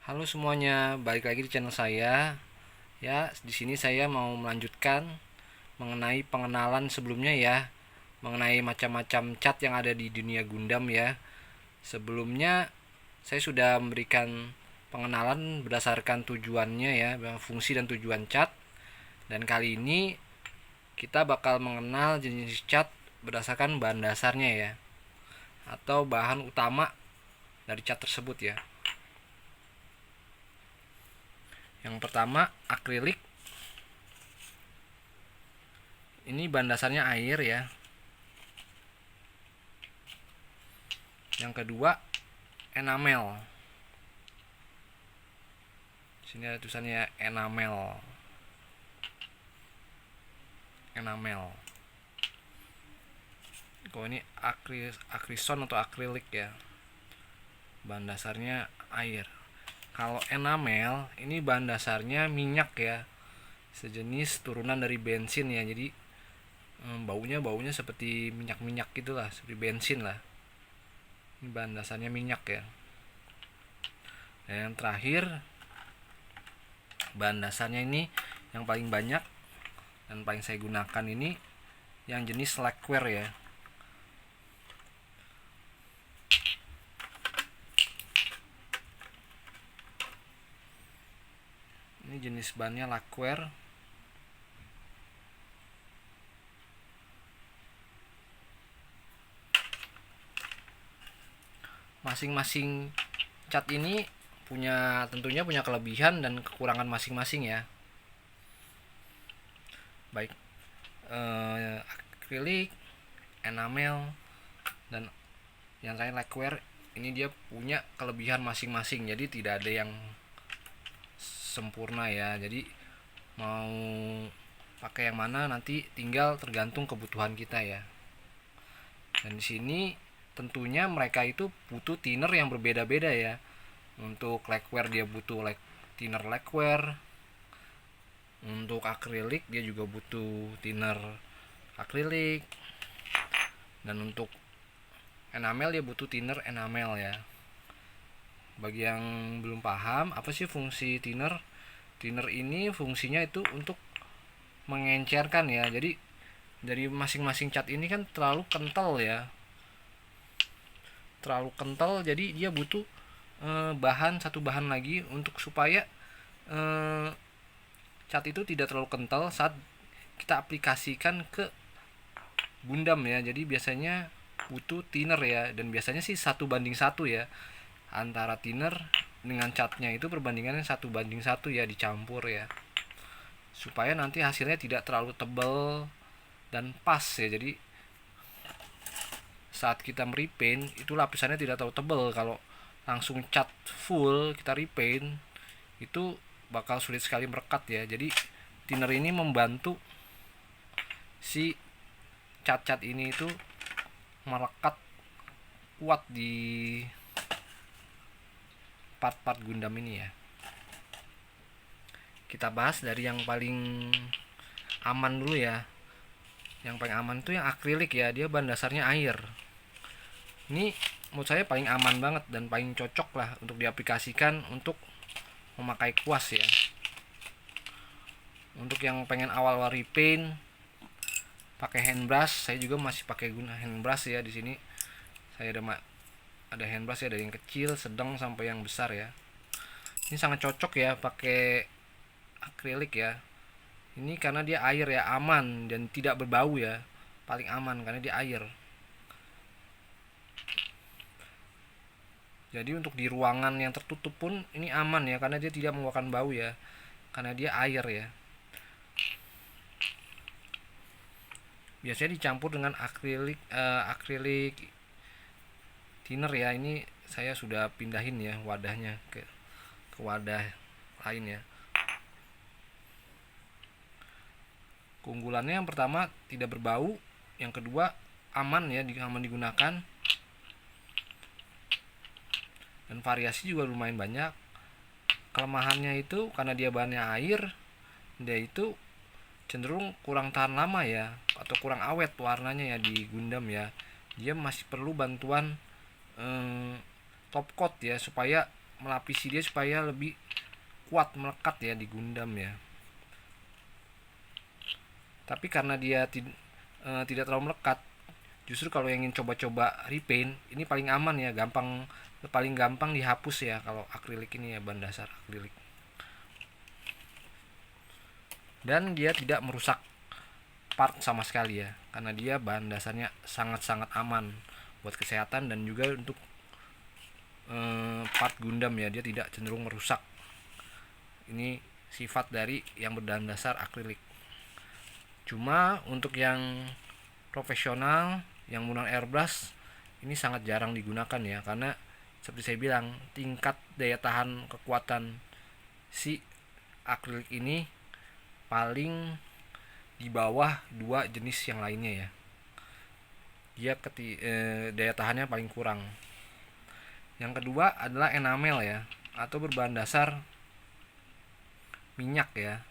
Halo semuanya, balik lagi di channel saya. Ya, di sini saya mau melanjutkan mengenai pengenalan sebelumnya ya, mengenai macam-macam cat yang ada di dunia Gundam ya. Sebelumnya saya sudah memberikan pengenalan berdasarkan tujuannya ya, fungsi dan tujuan cat. Dan kali ini kita bakal mengenal jenis cat berdasarkan bahan dasarnya ya, atau bahan utama dari cat tersebut ya. Yang pertama, akrilik. Ini bahan dasarnya air ya. Yang kedua, enamel. Sini ada tulisannya enamel. Enamel. Kalau ini akrison atau akrilik ya. Bahan dasarnya air. Kalau enamel, ini bahan dasarnya minyak ya. Sejenis turunan dari bensin ya. Jadi baunya seperti minyak-minyak gitulah, seperti bensin lah. Ini bahan dasarnya minyak ya. Dan yang terakhir, bahan dasarnya ini yang paling banyak dan paling saya gunakan ini yang jenis lacquer ya. Ini jenis bahannya lacquer. Masing-masing cat ini tentunya punya kelebihan dan kekurangan masing-masing ya. Baik akrilik, enamel, dan yang lain lacquer, ini dia punya kelebihan masing-masing. Jadi tidak ada yang sempurna ya. Jadi mau pakai yang mana nanti tinggal tergantung kebutuhan kita ya. Dan di sini tentunya mereka itu butuh thinner yang berbeda-beda ya. Untuk lacquer dia butuh thinner lacquer. Untuk akrilik dia juga butuh thinner akrilik. Dan untuk enamel dia butuh thinner enamel ya. Bagi yang belum paham apa sih fungsi thinner? Thinner ini fungsinya itu untuk mengencerkan ya. Jadi dari masing-masing cat ini kan terlalu kental ya. Terlalu kental, jadi dia butuh satu bahan lagi untuk supaya cat itu tidak terlalu kental saat kita aplikasikan ke Gundam ya. Jadi biasanya butuh thinner ya, dan biasanya sih 1:1 ya, antara thinner dengan catnya itu perbandingannya 1:1 ya, dicampur ya, supaya nanti hasilnya tidak terlalu tebal dan pas ya. Jadi saat kita merepaint itu lapisannya tidak terlalu tebal. Kalau langsung cat full kita repaint itu bakal sulit sekali merekat ya. Jadi thinner ini membantu si cat-cat ini itu merekat kuat di part-part Gundam ini ya. Kita bahas dari yang paling aman dulu ya. Yang paling aman itu yang akrilik ya, dia bahan dasarnya air. Ini menurut saya paling aman banget dan paling cocok lah untuk diaplikasikan untuk memakai kuas ya. Untuk yang pengen awal-awal repaint pakai hand brush, saya juga masih pakai hand brush ya. Di sini saya ada hand brush ya, dari yang kecil, sedang sampai yang besar ya. Ini sangat cocok ya pakai akrilik ya. Ini karena dia air ya, aman dan tidak berbau ya. Paling aman karena dia air. Jadi untuk di ruangan yang tertutup pun ini aman ya, karena dia tidak mengeluarkan bau ya, karena dia air ya. Biasanya dicampur dengan akrilik thinner ya. Ini saya sudah pindahin ya wadahnya ke wadah lain ya. Keunggulannya yang pertama tidak berbau, yang kedua aman ya, aman digunakan, dan variasi juga lumayan banyak. Kelemahannya itu karena dia bahannya air, dia itu cenderung kurang tahan lama ya, atau kurang awet warnanya ya di Gundam ya. Dia masih perlu bantuan top coat ya, supaya melapisi dia supaya lebih kuat melekat ya di Gundam ya. Tapi karena dia tidak terlalu melekat, justru kalau yang ingin coba-coba repaint ini paling aman ya, paling gampang dihapus ya kalau akrilik ini ya, bahan dasar akrilik. Dan dia tidak merusak part sama sekali ya, karena dia bahan dasarnya sangat-sangat aman buat kesehatan dan juga untuk part Gundam ya, dia tidak cenderung merusak. Ini sifat dari yang berbahan dasar akrilik. Cuma untuk yang profesional yang menggunakan airbrush ini sangat jarang digunakan ya, karena seperti saya bilang tingkat daya tahan kekuatan si akrilik ini paling di bawah dua jenis yang lainnya ya. Dia daya tahannya paling kurang. Yang kedua adalah enamel ya, atau berbahan dasar minyak ya.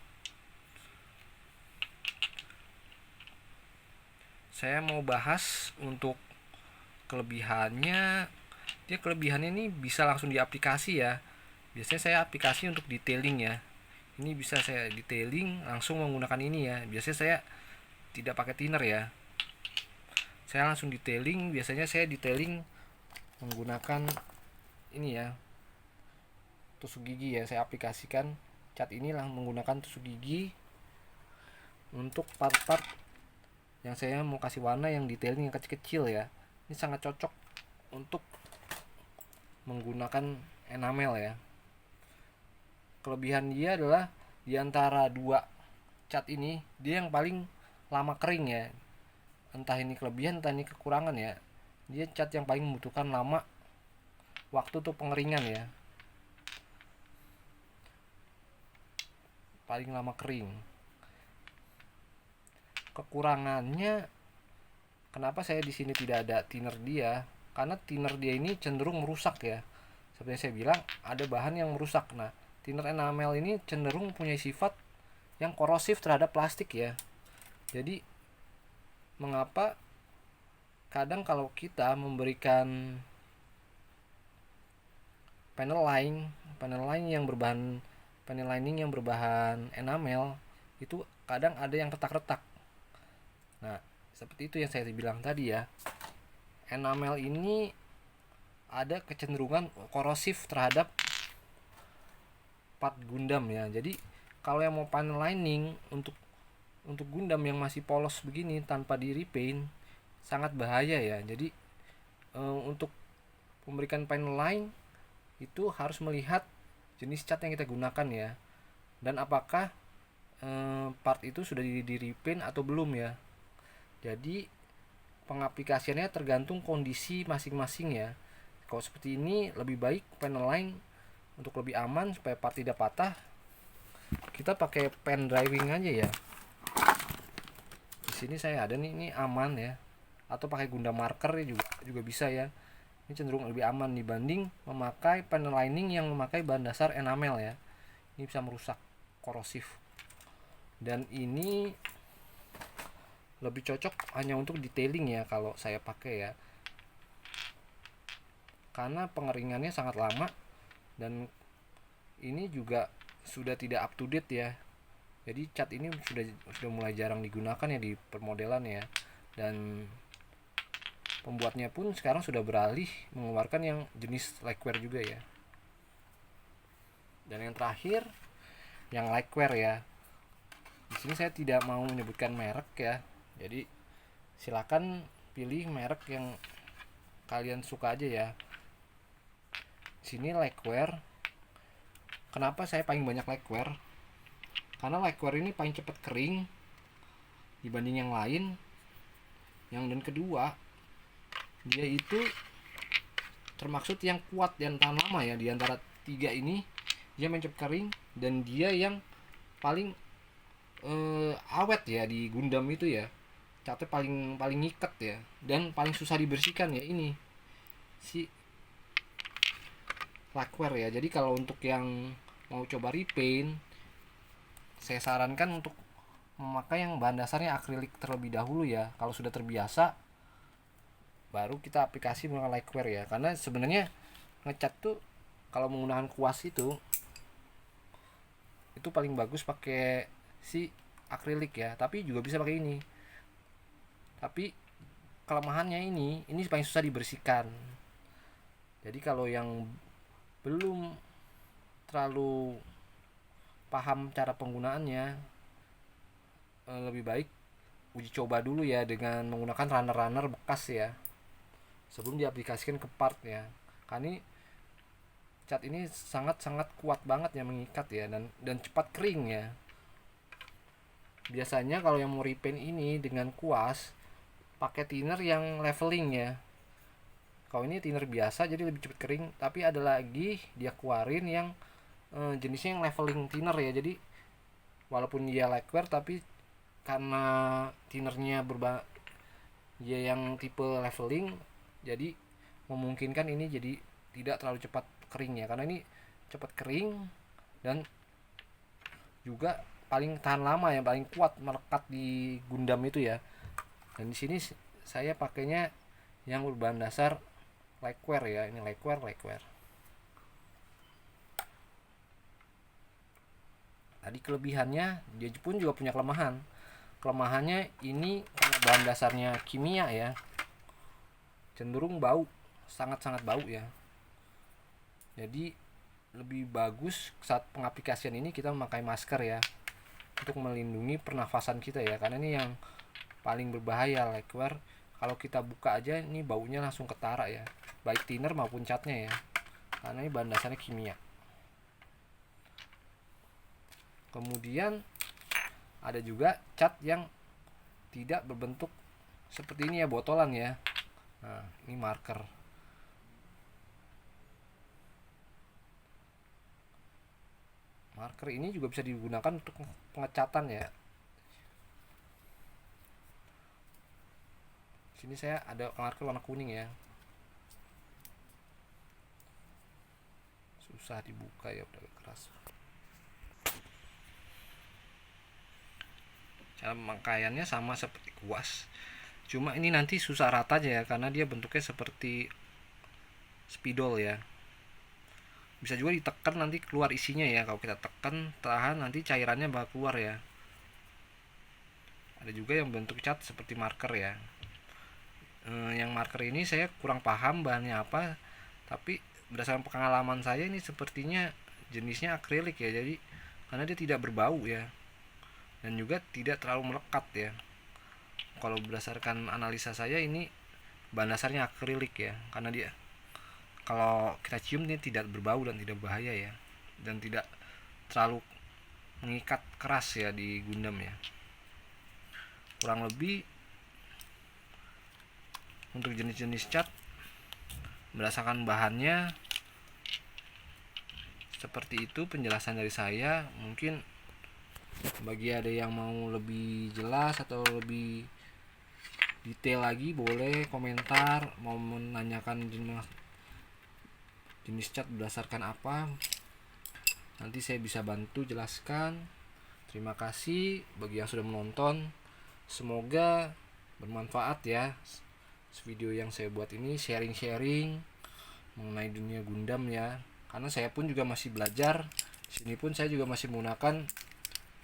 Saya mau bahas untuk kelebihannya. Dia kelebihannya ini bisa langsung diaplikasi ya. Biasanya saya aplikasi untuk detailing ya. Ini bisa saya detailing langsung menggunakan ini ya. Biasanya saya tidak pakai thinner ya. Saya langsung detailing. Biasanya saya detailing menggunakan ini ya, tusuk gigi ya. Saya aplikasikan cat ini lah menggunakan tusuk gigi untuk part-part yang saya mau kasih warna yang detailing yang kecil-kecil ya. Ini sangat cocok untuk menggunakan enamel ya. Kelebihan dia adalah di antara dua cat ini dia yang paling lama kering ya. Entah ini kelebihan entah ini kekurangan ya. Dia cat yang paling membutuhkan lama waktu untuk pengeringan ya. Paling lama kering. Kekurangannya kenapa saya di sini tidak ada thinner dia? Karena thinner dia ini cenderung merusak ya. Seperti yang saya bilang ada bahan yang merusak. Nah, thinner enamel ini cenderung punya sifat yang korosif terhadap plastik ya. Jadi mengapa kadang kalau kita memberikan panel lining yang berbahan enamel itu kadang ada yang retak-retak. Nah, seperti itu yang saya bilang tadi ya. Enamel ini ada kecenderungan korosif terhadap part Gundam ya. Jadi kalau yang mau panel lining untuk Gundam yang masih polos begini tanpa di repaint sangat bahaya ya. Jadi untuk memberikan panel line itu harus melihat jenis cat yang kita gunakan ya, dan apakah part itu sudah di repaint atau belum ya. Jadi pengaplikasiannya tergantung kondisi masing-masing ya. Kalau seperti ini lebih baik panel line untuk lebih aman supaya part tidak patah. Kita pakai pen driving aja ya. Di sini saya ada nih, ini aman ya. Atau pakai Gundam marker juga bisa ya. Ini cenderung lebih aman dibanding memakai panel lining yang memakai bahan dasar enamel ya. Ini bisa merusak, korosif. Dan ini lebih cocok hanya untuk detailing ya kalau saya pakai ya. Karena pengeringannya sangat lama dan ini juga sudah tidak up to date ya. Jadi cat ini sudah mulai jarang digunakan ya di permodelan ya. Dan pembuatnya pun sekarang sudah beralih mengeluarkan yang jenis likeware juga ya. Dan yang terakhir yang likeware ya. Di sini saya tidak mau menyebutkan merek ya. Jadi silakan pilih merek yang kalian suka aja ya. Di sini likeware. Kenapa saya paling banyak likeware? Karena likeware ini paling cepat kering dibanding yang lain. Dan kedua, dia itu termaksud yang kuat dan tahan lama ya. Di antara tiga ini dia cepat kering dan dia yang paling awet ya di Gundam itu ya. Catnya paling ngikat ya, dan paling susah dibersihkan ya ini si lacquer ya. Jadi kalau untuk yang mau coba repaint, saya sarankan untuk memakai yang bahan dasarnya akrilik terlebih dahulu ya. Kalau sudah terbiasa baru kita aplikasi menggunakan lacquer ya. Karena sebenarnya ngecat tuh kalau menggunakan kuas itu paling bagus pakai si akrilik ya, tapi juga bisa pakai ini. Tapi kelemahannya ini paling susah dibersihkan. Jadi kalau yang belum terlalu paham cara penggunaannya, lebih baik uji coba dulu ya dengan menggunakan runner-runner bekas ya, sebelum diaplikasikan ke part ya. Karena ini cat ini sangat-sangat kuat banget ya mengikat ya, dan cepat kering ya. Biasanya kalau yang mau repaint ini dengan kuas pakai thinner yang leveling ya. Kalau ini thinner biasa jadi lebih cepat kering, tapi ada lagi dia keluarin yang jenisnya yang leveling thinner ya. Jadi walaupun dia lacquer tapi karena thinnernya dia yang tipe leveling, jadi memungkinkan ini jadi tidak terlalu cepat kering ya, karena ini cepat kering dan juga paling tahan lama ya, paling kuat melekat di Gundam itu ya. Dan di sini saya pakainya yang berbahan dasar lacquer ya, ini lacquer. Tadi kelebihannya, dia pun juga punya kelemahan. Kelemahannya ini karena bahan dasarnya kimia ya, cenderung bau, sangat-sangat bau ya. Jadi lebih bagus saat pengaplikasian ini kita memakai masker ya, untuk melindungi pernafasan kita ya, karena ini yang paling berbahaya lacquer. Kalau kita buka aja ini baunya langsung ketara ya, baik thinner maupun catnya ya, karena ini bahan dasarnya kimia. Kemudian ada juga cat yang tidak berbentuk seperti ini ya, botolan ya. Nah, ini marker. Marker ini juga bisa digunakan untuk pengecatan ya. Sini saya ada marker warna kuning ya. Susah dibuka ya, udah keras. Cara pemakaiannya sama seperti kuas, cuma ini nanti susah rata aja ya, karena dia bentuknya seperti spidol ya. Bisa juga ditekan nanti keluar isinya ya, kalau kita tekan tahan nanti cairannya bakal keluar ya. Ada juga yang bentuk cat seperti marker ya. Yang marker ini saya kurang paham bahannya apa, tapi berdasarkan pengalaman saya ini sepertinya jenisnya akrilik ya, jadi karena dia tidak berbau ya, dan juga tidak terlalu melekat ya. Kalau berdasarkan analisa saya ini bahan dasarnya akrilik ya, karena dia kalau kita cium dia tidak berbau dan tidak bahaya ya, dan tidak terlalu mengikat keras ya di Gundam ya. Kurang lebih untuk jenis-jenis cat berdasarkan bahannya seperti itu penjelasan dari saya. Mungkin bagi ada yang mau lebih jelas atau lebih detail lagi boleh komentar, mau menanyakan jenis cat berdasarkan apa, nanti saya bisa bantu jelaskan. Terima kasih bagi yang sudah menonton, semoga bermanfaat ya video yang saya buat ini, sharing mengenai dunia Gundam ya, karena saya pun juga masih belajar. Sini pun saya juga masih menggunakan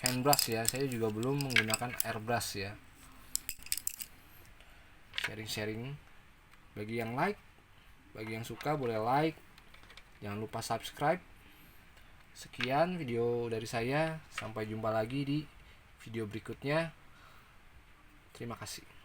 hand brush ya, saya juga belum menggunakan airbrush ya. Sharing bagi yang like, bagi yang suka boleh like, jangan lupa subscribe. Sekian video dari saya, sampai jumpa lagi di video berikutnya. Terima kasih.